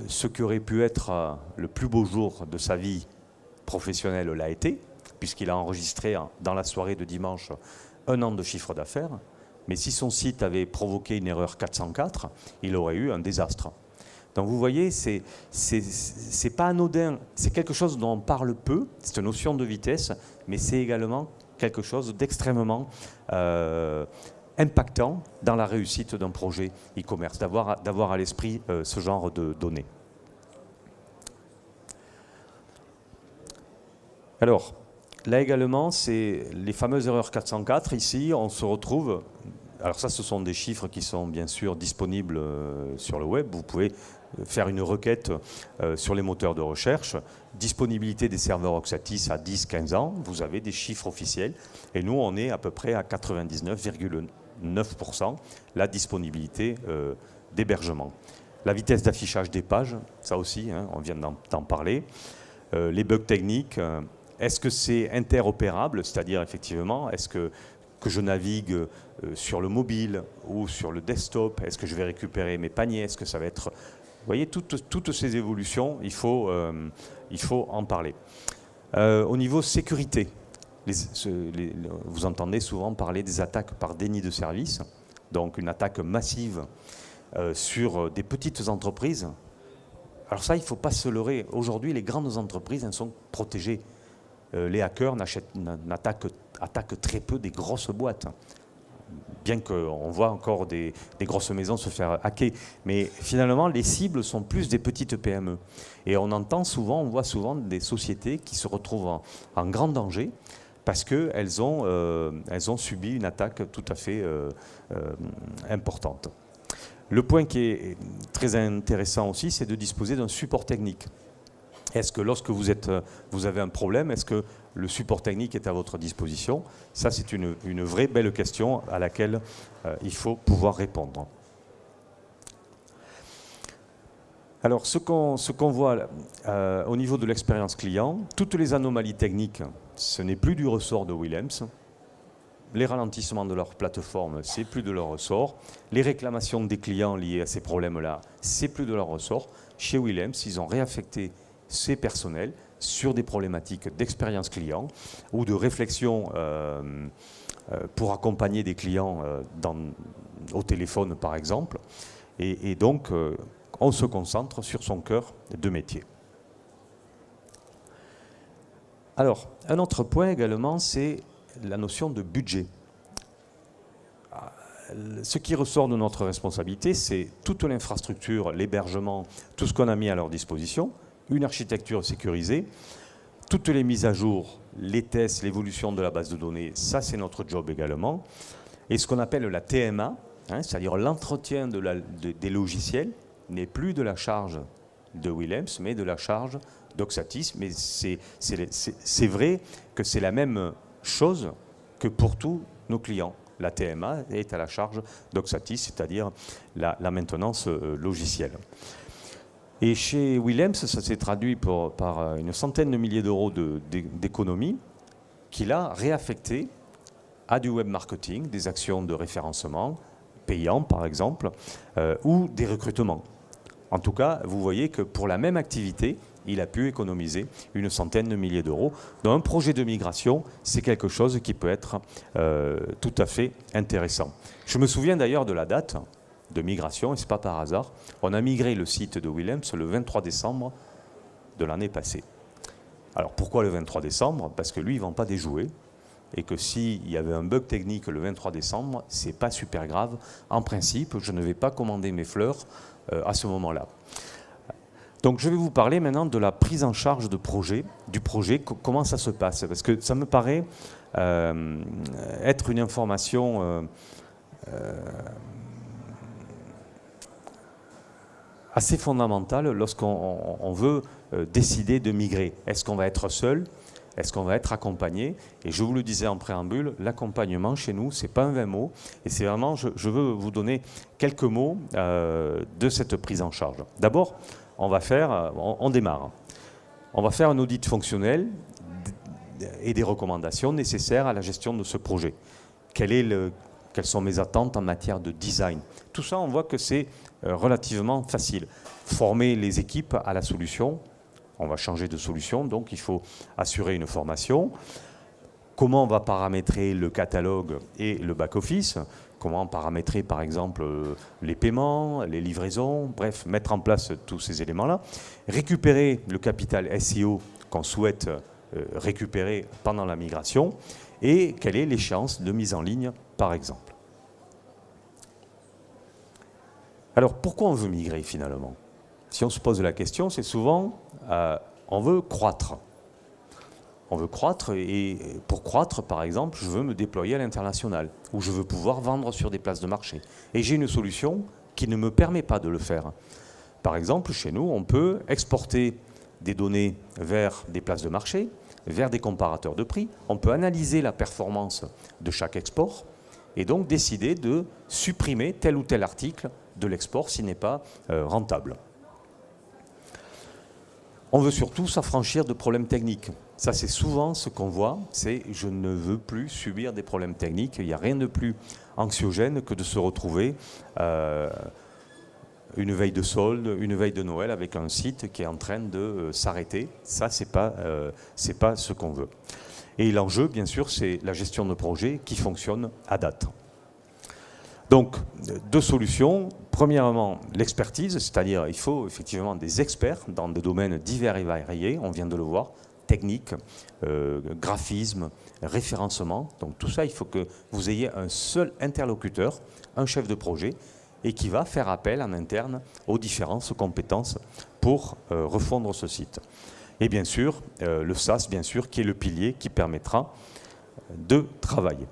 ce qui aurait pu être le plus beau jour de sa vie professionnelle l'a été, puisqu'il a enregistré dans la soirée de dimanche 1 an de chiffre d'affaires. Mais si son site avait provoqué une erreur 404, il aurait eu un désastre. Donc vous voyez, c'est pas anodin, c'est quelque chose dont on parle peu, cette notion de vitesse, mais c'est également quelque chose d'extrêmement impactant dans la réussite d'un projet e-commerce, d'avoir à l'esprit ce genre de données. Alors, là également, c'est les fameuses erreurs 404. Ici, on se retrouve... Alors ça, ce sont des chiffres qui sont bien sûr disponibles sur le web. Vous pouvez faire une requête sur les moteurs de recherche. Disponibilité des serveurs Oxatis à 10-15 ans. Vous avez des chiffres officiels. Et nous, on est à peu près à 99,9% la disponibilité d'hébergement. La vitesse d'affichage des pages, ça aussi, hein, on vient d'en parler. Les bugs techniques, est-ce que c'est interopérable? C'est-à-dire, effectivement, est-ce que je navigue sur le mobile ou sur le desktop? Est-ce que je vais récupérer mes paniers? Est-ce que ça va être... Vous voyez, toutes ces évolutions, il faut en parler. Au niveau sécurité, vous entendez souvent parler des attaques par déni de service, donc une attaque massive sur des petites entreprises. Alors ça, il ne faut pas se leurrer. Aujourd'hui, les grandes entreprises, elles sont protégées. Les hackers attaquent très peu des grosses boîtes, bien qu'on voit encore des grosses maisons se faire hacker. Mais finalement, les cibles sont plus des petites PME. Et on voit souvent des sociétés qui se retrouvent en grand danger parce qu'elles ont subi une attaque tout à fait importante. Le point qui est très intéressant aussi, c'est de disposer d'un support technique. Est-ce que lorsque vous avez un problème, est-ce que le support technique est à votre disposition? Ça, c'est une vraie belle question à laquelle il faut pouvoir répondre. Alors, ce qu'on voit au niveau de l'expérience client, toutes les anomalies techniques, ce n'est plus du ressort de Willems. Les ralentissements de leur plateforme, c'est plus de leur ressort. Les réclamations des clients liées à ces problèmes-là, c'est plus de leur ressort. Chez Willems, ils ont réaffecté ces personnels sur des problématiques d'expérience client ou de réflexion pour accompagner des clients au téléphone, par exemple. Et donc, on se concentre sur son cœur de métier. Alors, un autre point également, c'est la notion de budget. Ce qui ressort de notre responsabilité, c'est toute l'infrastructure, l'hébergement, tout ce qu'on a mis à leur disposition, une architecture sécurisée, toutes les mises à jour, les tests, l'évolution de la base de données, ça c'est notre job également. Et ce qu'on appelle la TMA, c'est-à-dire l'entretien des logiciels, n'est plus de la charge de Willems, mais de la charge d'Oxatis. Mais c'est vrai que c'est la même chose que pour tous nos clients. La TMA est à la charge d'Oxatis, c'est-à-dire la maintenance logicielle. Et chez Willems, ça s'est traduit par une centaine de milliers d'euros d'économies qu'il a réaffectées à du web marketing, des actions de référencement payants par exemple, ou des recrutements. En tout cas, vous voyez que pour la même activité, il a pu économiser une centaine de milliers d'euros. Dans un projet de migration, c'est quelque chose qui peut être tout à fait intéressant. Je me souviens d'ailleurs de la date de migration, et ce n'est pas par hasard. On a migré le site de Willems le 23 décembre de l'année passée. Alors pourquoi le 23 décembre? Parce que lui, il ne vend pas des jouets, et que s'il y avait un bug technique le 23 décembre, ce n'est pas super grave. En principe, je ne vais pas commander mes fleurs à ce moment-là. Donc je vais vous parler maintenant de la prise en charge du projet, comment ça se passe, parce que ça me paraît être une information assez fondamentale lorsqu'on veut décider de migrer. Est-ce qu'on va être seul? Est-ce qu'on va être accompagné? Et je vous le disais en préambule, l'accompagnement chez nous, ce n'est pas un 20 mots. Et c'est vraiment, je veux vous donner quelques mots de cette prise en charge. D'abord, on démarre. On va faire un audit fonctionnel et des recommandations nécessaires à la gestion de ce projet. Quelles sont mes attentes en matière de design? Tout ça, on voit que c'est relativement facile. Former les équipes à la solution. On va changer de solution, donc il faut assurer une formation. Comment on va paramétrer le catalogue et le back-office? Comment paramétrer, par exemple, les paiements, les livraisons, bref, mettre en place tous ces éléments-là. Récupérer le capital SEO qu'on souhaite récupérer pendant la migration. Et quelle est l'échéance de mise en ligne, par exemple. Alors, pourquoi on veut migrer, finalement? Si on se pose la question, c'est souvent, on veut croître. On veut croître et pour croître, par exemple, je veux me déployer à l'international ou je veux pouvoir vendre sur des places de marché. Et j'ai une solution qui ne me permet pas de le faire. Par exemple, chez nous, on peut exporter des données vers des places de marché, vers des comparateurs de prix. On peut analyser la performance de chaque export et donc décider de supprimer tel ou tel article de l'export s'il n'est pas rentable. On veut surtout s'affranchir de problèmes techniques. Ça, c'est souvent ce qu'on voit, c'est je ne veux plus subir des problèmes techniques. Il n'y a rien de plus anxiogène que de se retrouver une veille de solde, une veille de Noël avec un site qui est en train de s'arrêter. Ça, c'est pas ce qu'on veut. Et l'enjeu, bien sûr, c'est la gestion de projet qui fonctionne à date. Donc, deux solutions. Premièrement, l'expertise, c'est-à-dire il faut effectivement des experts dans des domaines divers et variés, on vient de le voir, technique, graphisme, référencement. Donc tout ça, il faut que vous ayez un seul interlocuteur, un chef de projet, et qui va faire appel en interne aux différentes compétences pour refondre ce site. Et bien sûr, le SaaS, bien sûr, qui est le pilier qui permettra de travailler.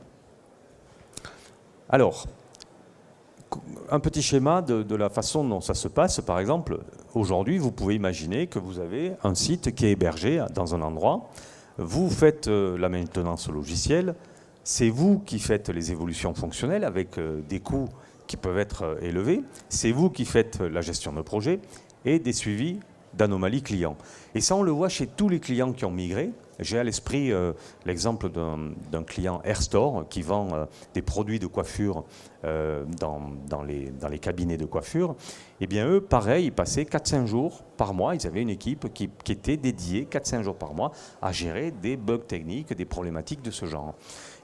Alors, un petit schéma de la façon dont ça se passe. Par exemple, aujourd'hui, vous pouvez imaginer que vous avez un site qui est hébergé dans un endroit. Vous faites la maintenance logicielle. C'est vous qui faites les évolutions fonctionnelles avec des coûts qui peuvent être élevés. C'est vous qui faites la gestion de projet et des suivis d'anomalies clients. Et ça, on le voit chez tous les clients qui ont migré. J'ai à l'esprit l'exemple d'un client Airstore qui vend des produits de coiffure dans les cabinets de coiffure. Eh bien, eux, pareil, ils passaient 4-5 jours par mois. Ils avaient une équipe qui était dédiée 4-5 jours par mois à gérer des bugs techniques, des problématiques de ce genre.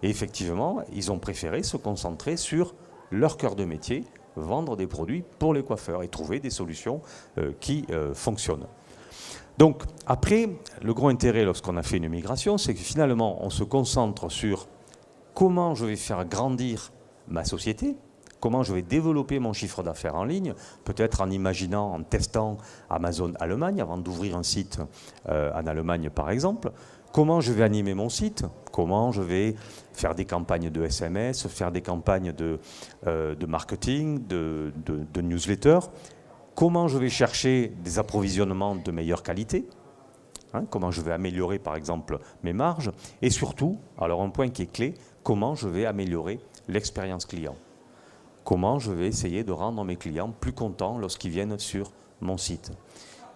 Et effectivement, ils ont préféré se concentrer sur leur cœur de métier, vendre des produits pour les coiffeurs et trouver des solutions qui fonctionnent. Donc, après, le gros intérêt lorsqu'on a fait une migration, c'est que finalement, on se concentre sur comment je vais faire grandir ma société, comment je vais développer mon chiffre d'affaires en ligne, peut-être en imaginant, en testant Amazon Allemagne avant d'ouvrir un site en Allemagne par exemple, comment je vais animer mon site, comment je vais faire des campagnes de SMS, faire des campagnes de marketing, de newsletter, comment je vais chercher des approvisionnements de meilleure qualité, comment je vais améliorer par exemple mes marges, et surtout, alors un point qui est clé, comment je vais améliorer l'expérience client. Comment je vais essayer de rendre mes clients plus contents lorsqu'ils viennent sur mon site.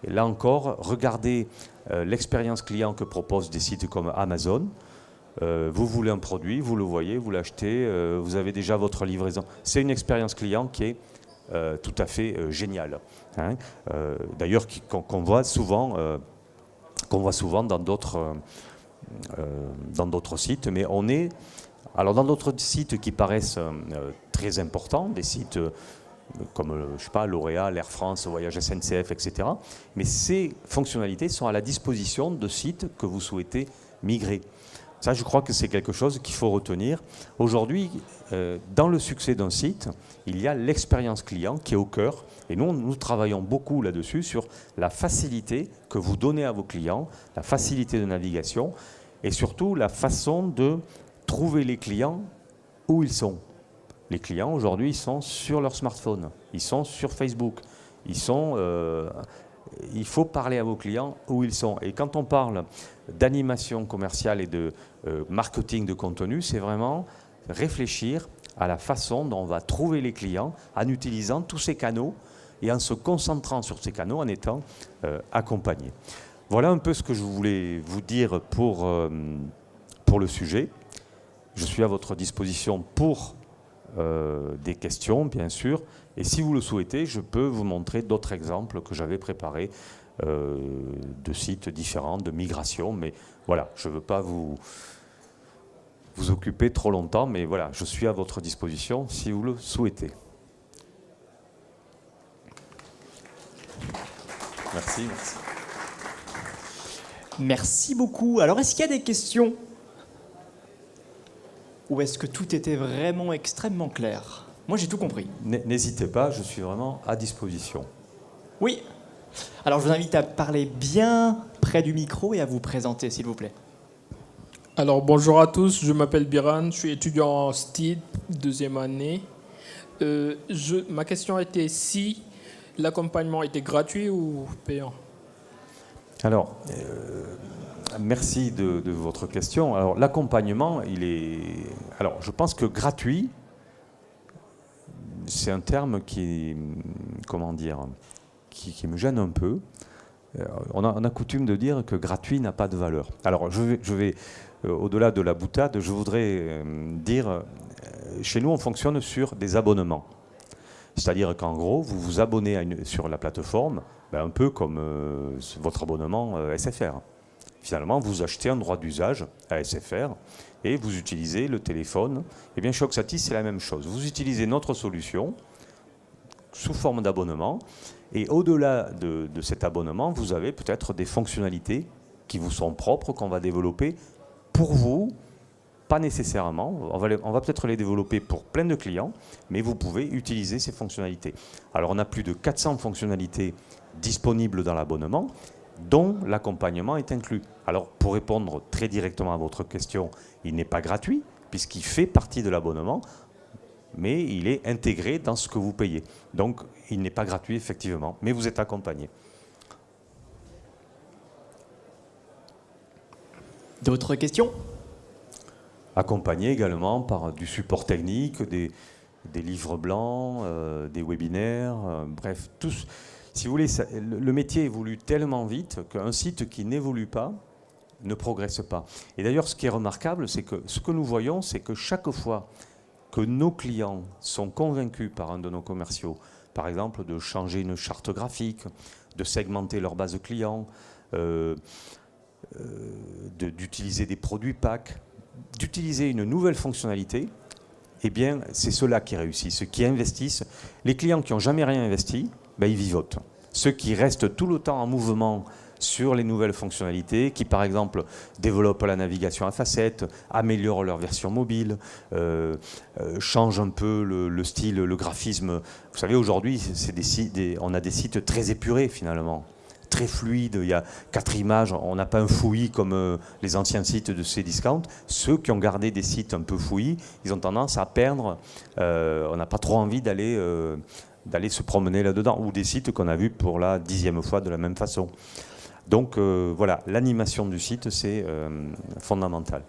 Et là encore, regardez l'expérience client que proposent des sites comme Amazon. Vous voulez un produit, vous le voyez, vous l'achetez, vous avez déjà votre livraison. C'est une expérience client qui est tout à fait géniale. D'ailleurs, qu'on voit souvent dans d'autres sites, mais on est... Alors dans d'autres sites qui paraissent très importants, des sites comme je sais pas, L'Oréal, Air France, Voyage SNCF, etc. Mais ces fonctionnalités sont à la disposition de sites que vous souhaitez migrer. Ça, je crois que c'est quelque chose qu'il faut retenir. Aujourd'hui, dans le succès d'un site, il y a l'expérience client qui est au cœur. Et nous travaillons beaucoup là-dessus, sur la facilité que vous donnez à vos clients, la facilité de navigation, et surtout la façon de trouver les clients où ils sont. Les clients, aujourd'hui, ils sont sur leur smartphone, ils sont sur Facebook, il faut parler à vos clients où ils sont. Et quand on parle d'animation commerciale et de marketing de contenu, c'est vraiment réfléchir à la façon dont on va trouver les clients en utilisant tous ces canaux et en se concentrant sur ces canaux, en étant accompagné. Voilà un peu ce que je voulais vous dire pour le sujet. Je suis à votre disposition pour des questions, bien sûr. Et si vous le souhaitez, je peux vous montrer d'autres exemples que j'avais préparés de sites différents, de migration. Mais voilà, je ne veux pas vous occuper trop longtemps, mais voilà, je suis à votre disposition si vous le souhaitez. Merci. Merci beaucoup. Alors, est-ce qu'il y a des questions ? Ou est-ce que tout était vraiment extrêmement clair ? Moi, j'ai tout compris. N'hésitez pas, je suis vraiment à disposition. Oui. Alors, je vous invite à parler bien près du micro et à vous présenter, s'il vous plaît. Alors, bonjour à tous, je m'appelle Biran, je suis étudiant en STID, 2e année. Ma question était si l'accompagnement était gratuit ou payant ? Alors, merci de votre question. Alors, l'accompagnement, alors, je pense que gratuit, c'est un terme qui me gêne un peu. On a coutume de dire que gratuit n'a pas de valeur. Alors, je vais au-delà de la boutade, je voudrais dire, chez nous, on fonctionne sur des abonnements. C'est-à-dire qu'en gros, vous vous abonnez sur la plateforme, un peu comme votre abonnement SFR. Finalement, vous achetez un droit d'usage à SFR et vous utilisez le téléphone. Eh bien, chez Oxatis, c'est la même chose. Vous utilisez notre solution sous forme d'abonnement. Et au-delà de cet abonnement, vous avez peut-être des fonctionnalités qui vous sont propres, qu'on va développer pour vous, pas nécessairement. On va peut-être les développer pour plein de clients, mais vous pouvez utiliser ces fonctionnalités. Alors, on a plus de 400 fonctionnalités disponibles dans l'abonnement, dont l'accompagnement est inclus. Alors, pour répondre très directement à votre question, il n'est pas gratuit, puisqu'il fait partie de l'abonnement, mais il est intégré dans ce que vous payez. Donc, il n'est pas gratuit, effectivement, mais vous êtes accompagné. D'autres questions ? Accompagné également par du support technique, des livres blancs, des webinaires, bref, tous. Si vous voulez, le métier évolue tellement vite qu'un site qui n'évolue pas ne progresse pas. Et d'ailleurs, ce qui est remarquable, c'est que ce que nous voyons, c'est que chaque fois que nos clients sont convaincus par un de nos commerciaux, par exemple, de changer une charte graphique, de segmenter leur base client, d'utiliser des produits PAC, d'utiliser une nouvelle fonctionnalité, eh bien, c'est ceux-là qui réussissent, ceux qui investissent. Les clients qui n'ont jamais rien investi, ben, ils vivotent. Ceux qui restent tout le temps en mouvement sur les nouvelles fonctionnalités, qui par exemple développent la navigation à facettes, améliorent leur version mobile, changent un peu le style, le graphisme. Vous savez, aujourd'hui, on a des sites très épurés finalement, très fluides. Il y a 4 images, on n'a pas un fouillis comme les anciens sites de Cdiscount. Ceux qui ont gardé des sites un peu fouillis, ils ont tendance à perdre. On n'a pas trop envie d'aller se promener là-dedans, ou des sites qu'on a vus pour la 10e fois de la même façon. Donc voilà, l'animation du site, c'est fondamental.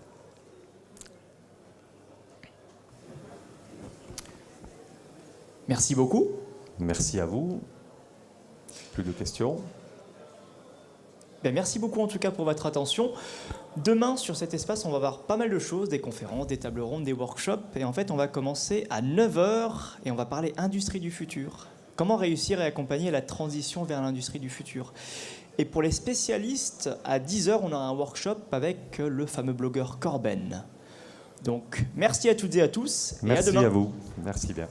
Merci beaucoup. Merci à vous. Plus de questions? Ben, merci beaucoup en tout cas pour votre attention. Demain, sur cet espace, on va voir pas mal de choses, des conférences, des tables rondes, des workshops. Et en fait, on va commencer à 9h et on va parler industrie du futur. Comment réussir et accompagner la transition vers l'industrie du futur. Et pour les spécialistes, à 10h, on a un workshop avec le fameux blogueur Corben. Donc, merci à toutes et à tous. Merci et à demain. à vous. Merci bien.